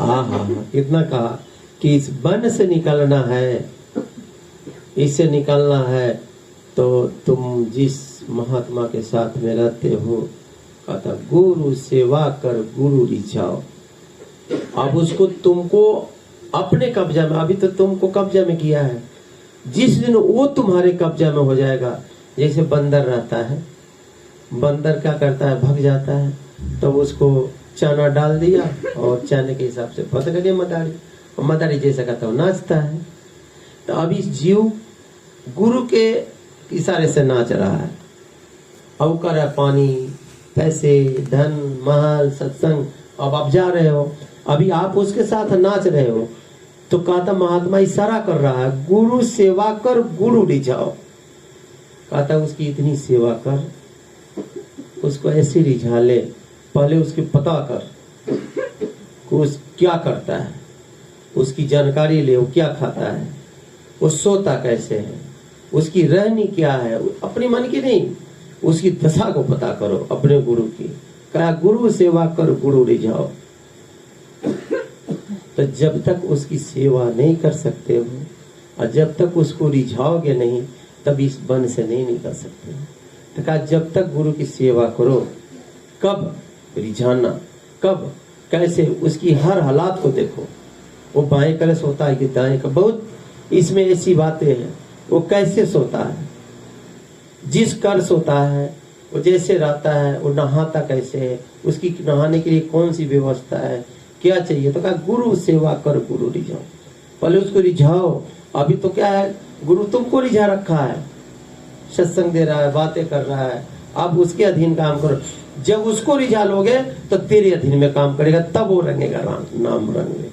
हाँ हाँ हाँ, कितना कहा कि इस वन से निकलना है, इससे निकलना है तो तुम जिस महात्मा के साथ में रहते हो, कहता गुरु सेवा कर गुरु रिझाओ। अब उसको तुमको अपने कब्जा में, अभी तो तुमको कब्जा में किया है, जिस दिन वो तुम्हारे कब्जा में हो जाएगा, जैसे बंदर रहता है, बंदर क्या करता है, भग जाता है, तो उसको चना डाल दिया और चने के हिसाब से पकड़ लिया मदारी, और मदारी जैसा कहता है नाचता है। तो अभी जीव गुरु के इशारे से नाच रहा है, अवकर है, पानी, पैसे, धन, महल, सत्संग। अब आप जा रहे हो, अभी आप उसके साथ नाच रहे हो, तो कहता महात्मा इशारा कर रहा है, गुरु सेवा कर गुरु रिझाओ। कहता उसकी इतनी सेवा कर, उसको ऐसी रिझा ले, पहले उसकी पता कर कि उस क्या करता है, उसकी जानकारी ले, वो क्या खाता है, वो सोता कैसे है, उसकी रहनी क्या है, अपनी मन की नहीं, उसकी दशा को पता करो अपने गुरु की। कहा गुरु सेवा कर गुरु रिझाओ। तो जब तक उसकी सेवा नहीं कर सकते हो और जब तक उसको रिझाओगे नहीं, तब इस वन से नहीं निकल सकते हो। तो कहा जब तक गुरु की सेवा करो, कब रिझाना, कब कैसे, उसकी हर हालात को देखो, वो बाएं कलश होता है कि दाएं का, बहुत इसमें ऐसी बातें हैं, वो कैसे सोता है, जिस कर सोता है, वो जैसे रहता है, वो नहाता कैसे है, उसकी नहाने के लिए कौन सी व्यवस्था है, क्या चाहिए। तो कहा गुरु सेवा कर गुरु रिझाओ, पहले उसको रिझाओ। अभी तो क्या है, गुरु तुमको रिझा रखा है, सत्संग दे रहा है, बातें कर रहा है, आप उसके अधीन काम करो। जब उसको रिझा लोगे तो तेरे अधीन में काम करेगा, तब वो रंगेगा, नाम रंगे।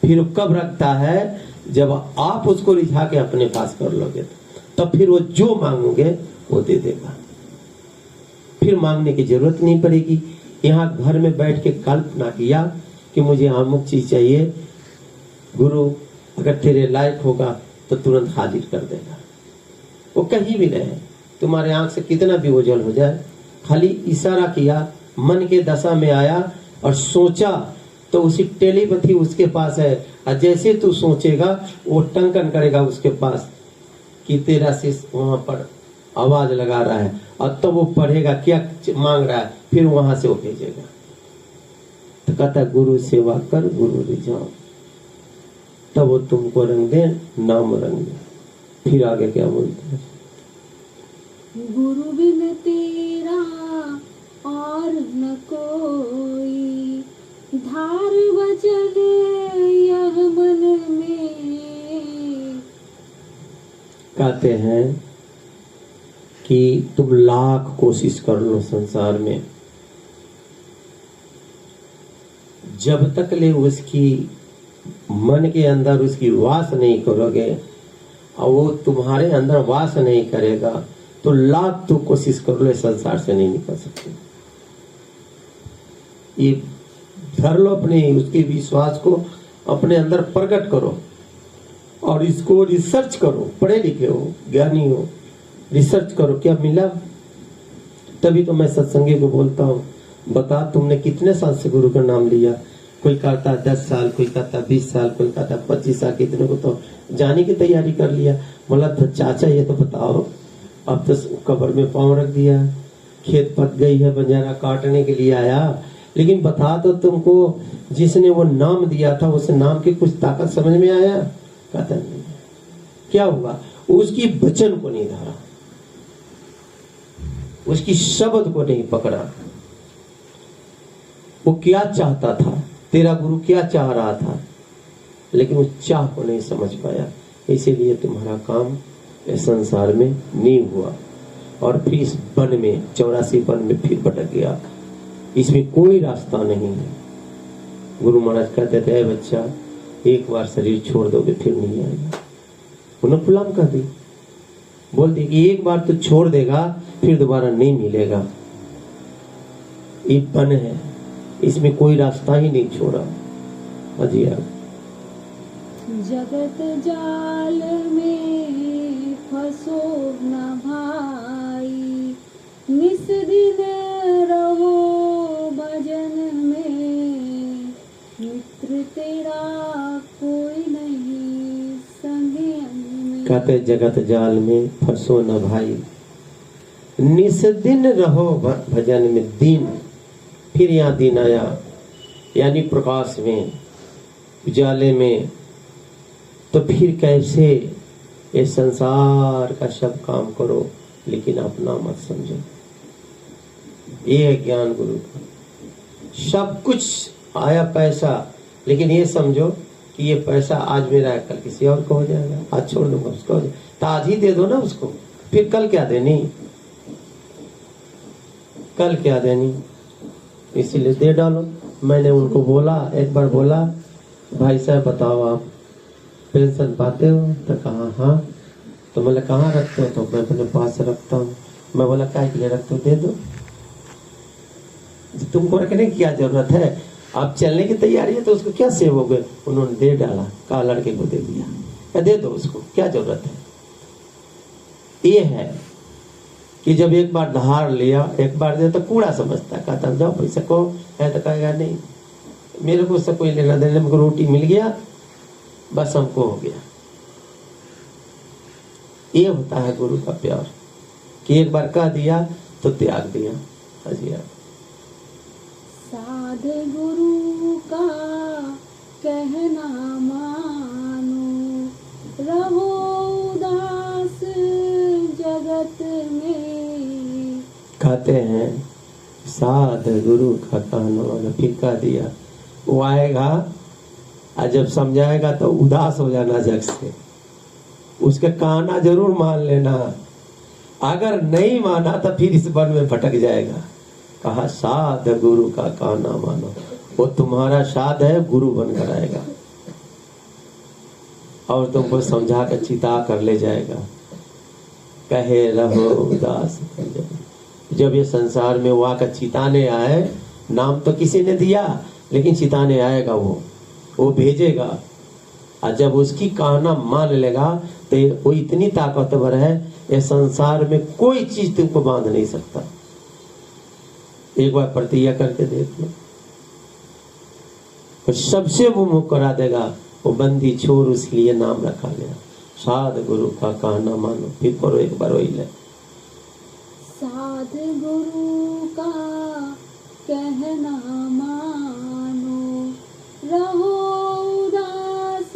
फिर कब रखता है, जब आप उसको रिझा के अपने पास कर लोगे, तब फिर वो जो मांगोगे वो दे देगा, फिर मांगने की जरूरत नहीं पड़ेगी। यहाँ घर में बैठ के कल्पना किया कि मुझे अमुक चीज चाहिए, गुरु अगर तेरे लायक होगा तो तुरंत हाजिर कर देगा। वो कहीं भी रहे, तुम्हारे आंख से कितना भी ओझल हो जाए, खाली इशारा किया, मन के दशा में आया और सोचा, तो उसी टेलीपैथी उसके पास है, और जैसे तू सोचेगा वो टंकन करेगा उसके पास कि तेरा शिष्य वहां पर आवाज लगा रहा है, और तब वो पढ़ेगा क्या मांग रहा है, फिर वहां से वो भेजेगा। तो कहता गुरु सेवा कर गुरु रिझाओ, तब वो तुमको रंग दे, नाम रंग दे। फिर आगे क्या बोलते हैं, गुरु बिन तेरा और न कोई, धार वचन यह मन में। कहते हैं कि तुम लाख कोशिश कर लो संसार में, जब तक ले उसकी मन के अंदर उसकी वास नहीं करोगे और वो तुम्हारे अंदर वास नहीं करेगा, तो लाख तो कोशिश कर लो, संसार से नहीं निकल सकते। ये धर लो अपने उसके विश्वास को, अपने अंदर प्रकट करो और इसको रिसर्च करो। पढ़े लिखे हो, ज्ञानी हो, रिसर्च करो क्या मिला। तभी तो मैं सत्संगी को बोलता हूँ, बता तुमने कितने साल से गुरु का नाम लिया। कोई कहता 10 साल, कोई कहता 20 साल, कोई कहता 25 साल, कितने को तो जाने की तैयारी कर लिया। बोला तो चाचा ये तो बताओ, अब तो कब्र में पांव रख दिया, खेत पक गई है, बंजारा काटने के लिए आया, लेकिन बता तो तुमको जिसने वो नाम दिया था उस नाम की कुछ ताकत समझ में आया। कहता नहीं। क्या हुआ, उसकी वचन को नहीं धरा, उसकी शब्द को नहीं पकड़ा। वो क्या चाहता था, तेरा गुरु क्या चाह रहा था, लेकिन उस चाह को नहीं समझ पाया, इसीलिए तुम्हारा काम इस संसार में नहीं हुआ और फिर इस वन में 84 वन में फिर भटक गया। इसमें कोई रास्ता नहीं है। गुरु महाराज कहते थे बच्चा एक बार शरीर छोड़ दोगे फिर नहीं आएगा। उन्होंने गुलाम कर दी, बोल दी कि एक बार तो छोड़ देगा फिर दोबारा नहीं मिलेगा। ये वन है, इसमें कोई रास्ता ही नहीं छोड़ा। अजिया जगत जाल में फंसो न भाई, निस दिन रहो भजन में। कहते जगत जाल में फंसो न भाई, निस दिन रहो भजन में दिन। फिर यहाँ दिन आया, यानी प्रकाश में, उजाले में। तो फिर कैसे ये संसार का सब काम करो लेकिन अपना मत समझो। ये है ज्ञान गुरु का। सब कुछ आया पैसा, लेकिन ये समझो कि ये पैसा आज मेरा है, कल किसी और को हो जाएगा। आज छोड़ दूंगा उसको हो जाएगा, तो आज ही दे दो ना उसको, फिर कल क्या देनी, कल क्या देनी, इसीलिए दे डालो। मैंने उनको बोला, एक बार बोला, भाई साहब बताओ आप पेंशन पाते हो? तो कहा हाँ। तो मैंने कहाँ रखते हो? तो मैं अपने पास रखता हूँ। मैं बोला काय के लिए रखते हो? दे दो। तुमको रखने की क्या जरूरत है? आप चलने की तैयारी है तो उसको क्या सेवोगे? उन्होंने दे डाला, कहा लड़के को दे दिया, या दे दो उसको, क्या जरूरत है। ये है कि जब एक बार धार लिया, एक बार दे तो कूड़ा समझता, कहता जाओ पैसा को है, तो कहेगा नहीं मेरे को उससे कोई लेना देना, हमको रोटी मिल गया बस हमको हो गया। ये होता है गुरु का प्यार कि एक बार कह दिया तो त्याग दिया। हाजिया साध गुरु का कहना मानो, रहो उदास जगत में। कहते हैं साध गुरु का कहना मानो, फिर कह दिया। वो आएगा और जब समझाएगा तो उदास हो जाना जग से, उसका कहना जरूर मान लेना। अगर नहीं माना तो फिर इस वन में भटक जाएगा। कहा साध गुरु का कहना मानो, वो तुम्हारा साध है, गुरु बनकर आएगा और तुमको समझा कर चिता कर ले जाएगा। कहे रहो उदास जब ये संसार में वो आकर चिताने आए, नाम तो किसी ने दिया लेकिन चिताने आएगा, वो भेजेगा। और जब उसकी कहना मान लेगा तो वो इतनी ताकतवर है, ये संसार में कोई चीज तुमको बांध नहीं सकता। एक बार प्रतिज्ञा करके देख लो, तो सबसे वो मुक्त करा देगा। वो बंदी छोर उसके लिए नाम रखा गया, साध गुरु का कहना मानो। फिर करो एक बार वही ले, साध गुरु का कहना मानो, रहो उदास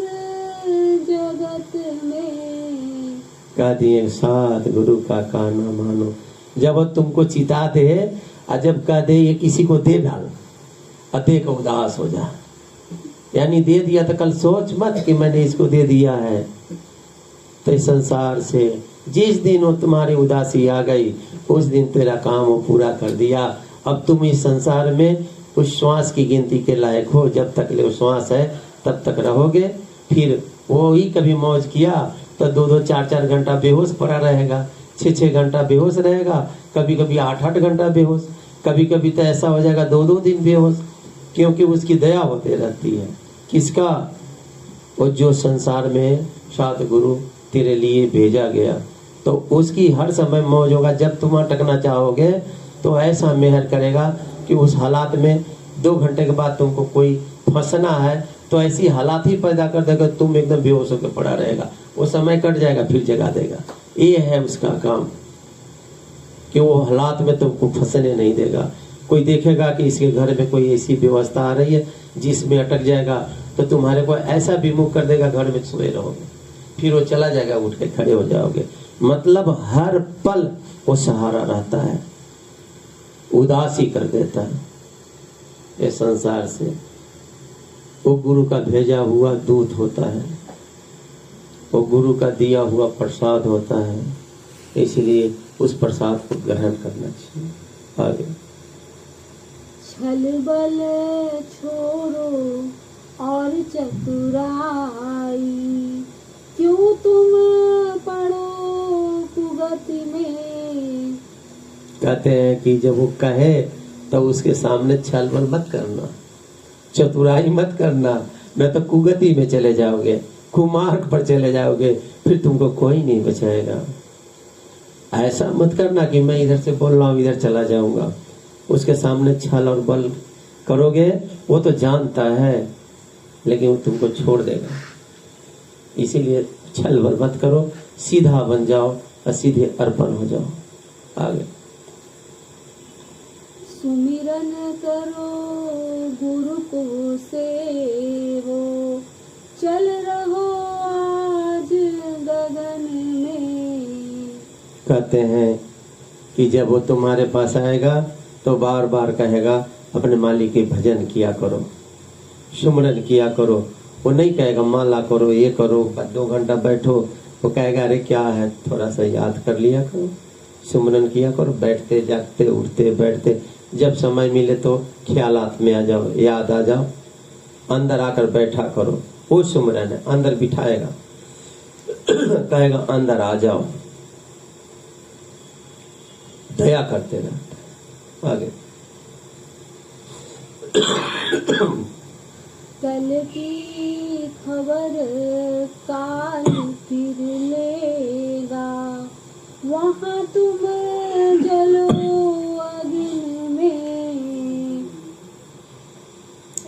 जगत में। कह दिए साध गुरु का कहना मानो। जब वो तुमको चिता दे और जब कह दे ये किसी को दे डाल, अते को उदास हो जा, यानी दे दिया तो कल सोच मत कि मैंने इसको दे दिया है। तो इस संसार से जिस दिन वो तुम्हारी उदासी आ गई, उस दिन तेरा काम वो पूरा कर दिया। अब तुम इस संसार में उस श्वास की गिनती के लायक हो, जब तक ले श्वास है तब तक रहोगे। फिर वो ही कभी मौज किया तो 2-2 4-4 घंटा बेहोश पड़ा रहेगा, 6-6 घंटा बेहोश रहेगा, कभी कभी 8-8 घंटा बेहोश, कभी कभी तो ऐसा हो जाएगा 2-2 दिन बेहोश, क्योंकि उसकी दया होते रहती है। किसका? वो जो संसार में साध गुरु तेरे लिए भेजा गया, तो उसकी हर समय मौज होगा। जब तुम अटकना चाहोगे तो ऐसा मेहर करेगा कि उस हालात में 2 घंटे के बाद तुमको कोई फंसना है तो ऐसी हालात ही पैदा कर देगा, तुम एकदम बेहोश होकर पड़ा रहेगा। वो समय कट जाएगा, फिर जगा देगा। ये है उसका काम कि वो हालात में तुमको फंसने नहीं देगा। कोई देखेगा कि इसके घर में कोई ऐसी व्यवस्था आ रही है जिसमें अटक जाएगा, तो तुम्हारे को ऐसा विमुख कर देगा, घर में सोए रहोगे, फिर वो चला जाएगा, उठ के खड़े हो जाओगे। मतलब हर पल वो सहारा रहता है, उदासी कर देता है ये संसार से। वो गुरु का भेजा हुआ दूत होता है, वो गुरु का दिया हुआ प्रसाद होता है, इसलिए उस प्रसाद को ग्रहण करना चाहिए। आगे छल बल छोड़ो और चतुराई, क्यों तुम पड़ो कुगति में। कहते हैं कि जब वो कहे तो उसके सामने छल बल मत करना, चतुराई मत करना, नहीं तो कुगति में चले जाओगे, कुमार्ग पर चले जाओगे, फिर तुमको कोई नहीं बचाएगा। ऐसा मत करना कि मैं इधर से बोल रहा हूँ इधर चला जाऊंगा, उसके सामने छल और बल करोगे, वो तो जानता है लेकिन वो तुमको छोड़ देगा। इसीलिए छल बल मत करो, सीधा बन जाओ और सीधे अर्पण हो जाओ। आगे सुमिरन करो गुरु को सेवो, चल रहो आज गगन में। कहते हैं कि जब वो तुम्हारे पास आएगा तो बार बार कहेगा अपने मालिक के भजन किया करो, सुमरन किया करो। वो नहीं कहेगा माला करो, ये करो, 2 घंटा बैठो। वो कहेगा अरे क्या है, थोड़ा सा याद कर लिया करो, सुमरन किया करो, बैठते जागते उठते बैठते जब समय मिले तो ख्यालात में आ जाओ, याद आ जाओ, अंदर आकर बैठा करो। वो सुमरन है, अंदर बिठाएगा कहेगा अंदर आ जाओ, दया करते रहते। आगे कल की खबर काल फिर लेगा, वहाँ तुम जलो अग्नि में।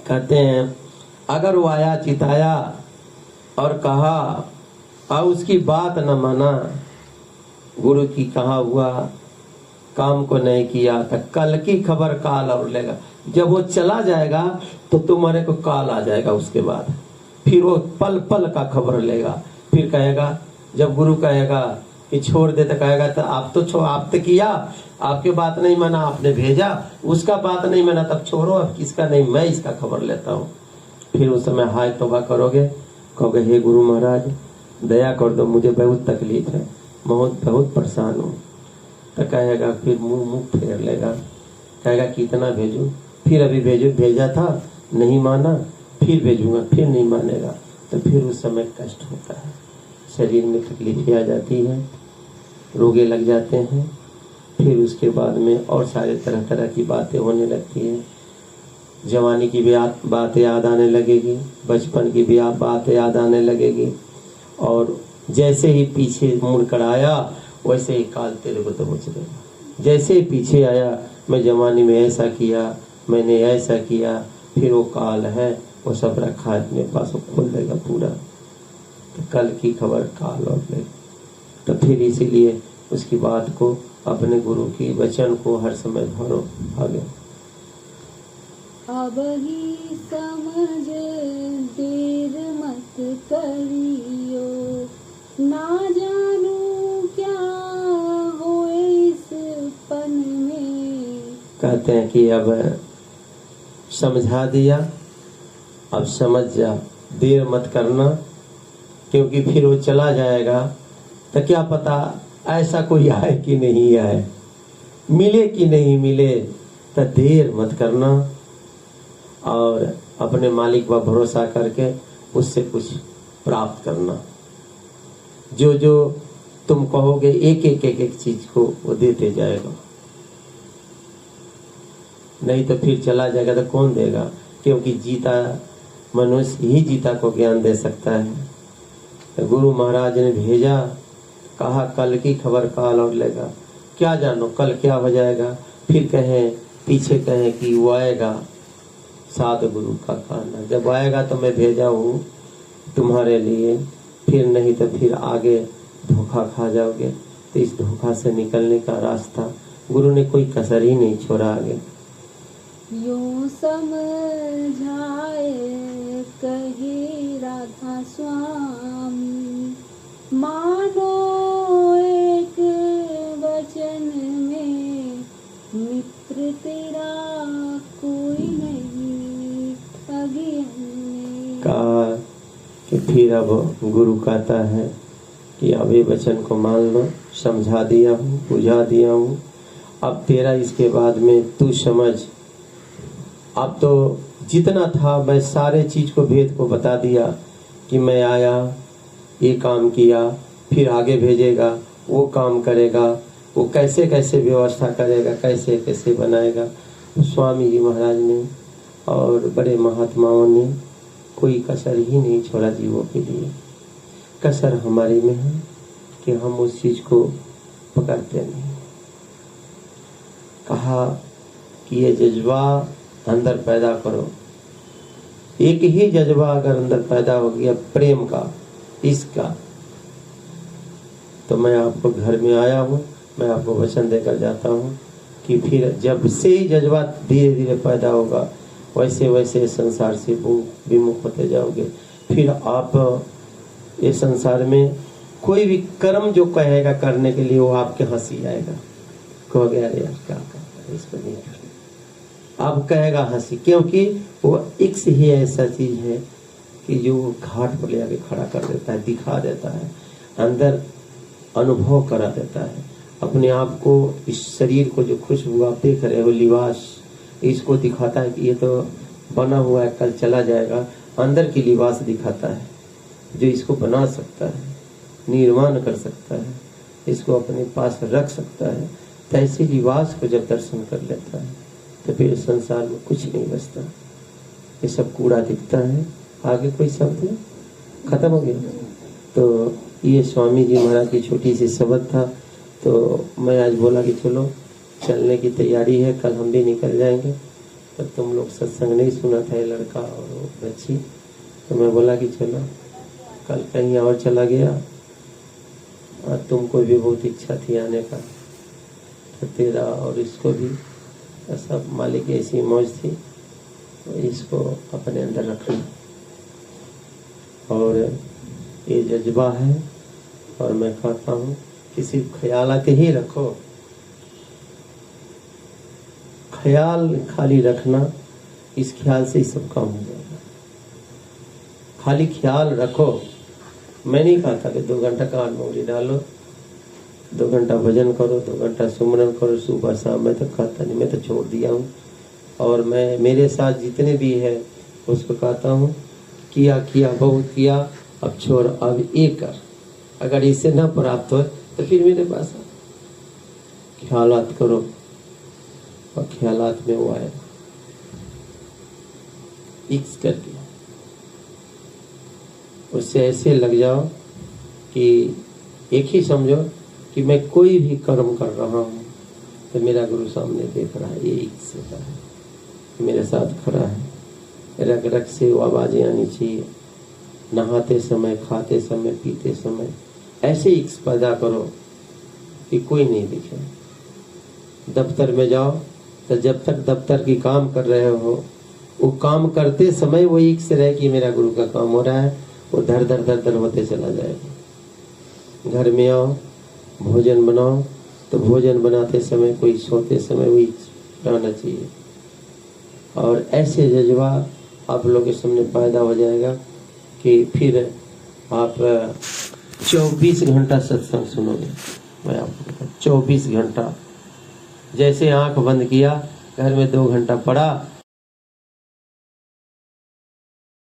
कहते हैं अगर वो आया चिताया और कहा और उसकी बात न माना, गुरु की कहा हुआ काम को नहीं किया, तो कल की खबर काल और लेगा। जब वो चला जाएगा तो तुम्हारे को काल आ जाएगा, उसके बाद फिर वो पल पल का खबर लेगा। फिर कहेगा, जब गुरु कहेगा कि छोड़ दे तो कहेगा तो आप तो किया, आपके बात नहीं माना, आपने भेजा, उसका बात नहीं माना, तब छोड़ो, अब किसका नहीं, मैं इसका खबर लेता हूँ। फिर उस समय हाय तौबा करोगे, कहोगे हे गुरु महाराज दया कर दो, मुझे बहुत तकलीफ है, बहुत परेशान हूँ। तो कहेगा, फिर मुंह फेर लेगा, कहेगा कितना भेजूं, फिर अभी भेजा था नहीं माना, फिर भेजूंगा, फिर नहीं मानेगा। तो फिर उस समय कष्ट होता है, शरीर में तकलीफें आ जाती है, रोगे लग जाते हैं। फिर उसके बाद में और सारे तरह तरह की बातें होने लगती हैं। जवानी की भी बातें याद आने लगेगी, बचपन की भी बात याद आने लगेगी, और जैसे ही पीछे मुड़ कर आया वैसे ही काल तेरे को दबोच देगा। जैसे ही पीछे आया, मैं जवानी में ऐसा किया, मैंने ऐसा किया, फिर वो काल है वो सब रखा है अपने पास, वो खोल देगा पूरा। तो कल की खबर काल और ले, तो फिर इसीलिए उसकी बात को, अपने गुरु की वचन को हर समय धरो। आगे अब ही समझ देर मत करियो, ना जानू क्या हो इस पन में। कहते हैं कि अब समझा दिया, अब समझ जा, देर मत करना, क्योंकि फिर वो चला जाएगा तो क्या पता ऐसा कोई आए कि नहीं आए, मिले कि नहीं मिले। तो देर मत करना और अपने मालिक पर भरोसा करके उससे कुछ प्राप्त करना। जो जो तुम कहोगे एक एक चीज को वो देते जाएगा, नहीं तो फिर चला जाएगा तो कौन देगा, क्योंकि जीता मनुष्य ही जीता को ज्ञान दे सकता है। तो गुरु महाराज ने भेजा, कहा कल की खबर काल और लेगा, क्या जानो कल क्या हो जाएगा। फिर कहें पीछे कहें कि वो आएगा, साध गुरु का कहना, जब आएगा तो मैं भेजा हूँ तुम्हारे लिए, फिर नहीं तो फिर आगे धोखा खा जाओगे। तो इस धोखा से निकलने का रास्ता गुरु ने कोई कसर ही नहीं छोड़ा आगे। यूं समझाए कहे राधा स्वामी, मानो एक वचन में, मित्र तेरा कोई नहीं अज्ञान में। कहा कि फिर अब गुरु कहता है कि अब ये वचन को मान लो, समझा दिया हूँ, बुझा दिया हूँ, अब तेरा इसके बाद में तू समझ। अब तो जितना था मैं सारे चीज को, भेद को बता दिया कि मैं आया, ये काम किया, फिर आगे भेजेगा, वो काम करेगा, वो कैसे कैसे व्यवस्था करेगा, कैसे कैसे बनाएगा। तो स्वामी जी महाराज ने और बड़े महात्माओं ने कोई कसर ही नहीं छोड़ा जीवों के लिए। कसर हमारे में है कि हम उस चीज को पकड़ते नहीं। कहा कि ये जज्बा अंदर पैदा करो। एक ही जज्बा अगर अंदर पैदा हो गया, प्रेम का, इसका, तो मैं आपको घर में आया हूँ, मैं आपको वचन देकर जाता हूँ कि फिर जब से ही जज्बा धीरे धीरे पैदा होगा वैसे वैसे संसार से विमुख होते जाओगे। फिर आप ये संसार में कोई भी कर्म जो कहेगा करने के लिए वो आपके हंसी आएगा, कहोगे अरे यार क्या करना, इसको नहीं करना, आप कहेगा हंसी, क्योंकि वो इक्स ही ऐसा चीज है कि जो घाट पर ले आके खड़ा कर देता है, दिखा देता है, अंदर अनुभव करा देता है अपने आप को। इस शरीर को जो खुशबू आप देख रहे हो, लिबास, इसको दिखाता है कि ये तो बना हुआ है, कल चला जाएगा। अंदर की लिबास दिखाता है जो इसको बना सकता है, निर्माण कर सकता है, इसको अपने पास रख सकता है। तो ऐसे लिबास को जब दर्शन कर लेता है तो फिर संसार में कुछ नहीं बचता, ये सब कूड़ा दिखता है। आगे कोई शब्द है? खत्म हो गया। तो ये स्वामी जी महाराज की छोटी सी शब्द था। तो मैं आज बोला कि चलो चलने की तैयारी है, कल हम भी निकल जाएंगे। तब तुम लोग सत्संग नहीं सुना था, ये लड़का और वो बच्ची, तो मैं बोला कि चलो कल कहीं और चला गया और तुमको भी बहुत इच्छा थी आने का, तो तेरा और इसको भी सब मालिक ऐसी मौज थी, तो इसको अपने अंदर रखना। और ये जज्बा है, और मैं कहता हूँ कि सिर्फ ख्यालात ही रखो, ख्याल खाली रखना, इस ख्याल से ही सब काम हो जाएगा। खाली ख्याल रखो। मैं नहीं कहता कि 2 घंटा कान मोरी डालो, 2 घंटा भजन करो, 2 घंटा सुमरन करो सुबह शाम, मैं तो कहता नहीं, मैं तो छोड़ दिया हूँ। और मैं मेरे साथ जितने भी है उसको कहता हूँ किया बहुत किया, अब छोड़, अब ये कर, अगर इससे ना प्राप्त हो तो फिर मेरे पास ख्यालात करो, और ख्यालात में वो आएगा इक्स करके, उससे ऐसे लग जाओ कि एक ही समझो कि मैं कोई भी कर्म कर रहा हूँ तो मेरा गुरु सामने देख रहा है, ये इक्स का है, मेरे साथ खड़ा है। रग रग से वो आवाजें आनी चाहिए, नहाते समय, खाते समय, पीते समय, ऐसे इक्स पैदा करो कि कोई नहीं दिखे। दफ्तर में जाओ तो जब तक दफ्तर की काम कर रहे हो, वो काम करते समय वो इक्स रहे कि मेरा गुरु का काम हो रहा है, वो धर धर धर धर होते चला जाएगा। घर में आओ, भोजन बनाओ, तो भोजन बनाते समय, कोई सोते समय वो इक्स रहना चाहिए। और ऐसे जज्बा आप लोगों के सामने पैदा हो जाएगा कि फिर आप 24 घंटा सत्संग सुनोगे। मैं आपको 24 घंटा, जैसे आंख बंद किया, घर में 2 घंटा पढ़ा,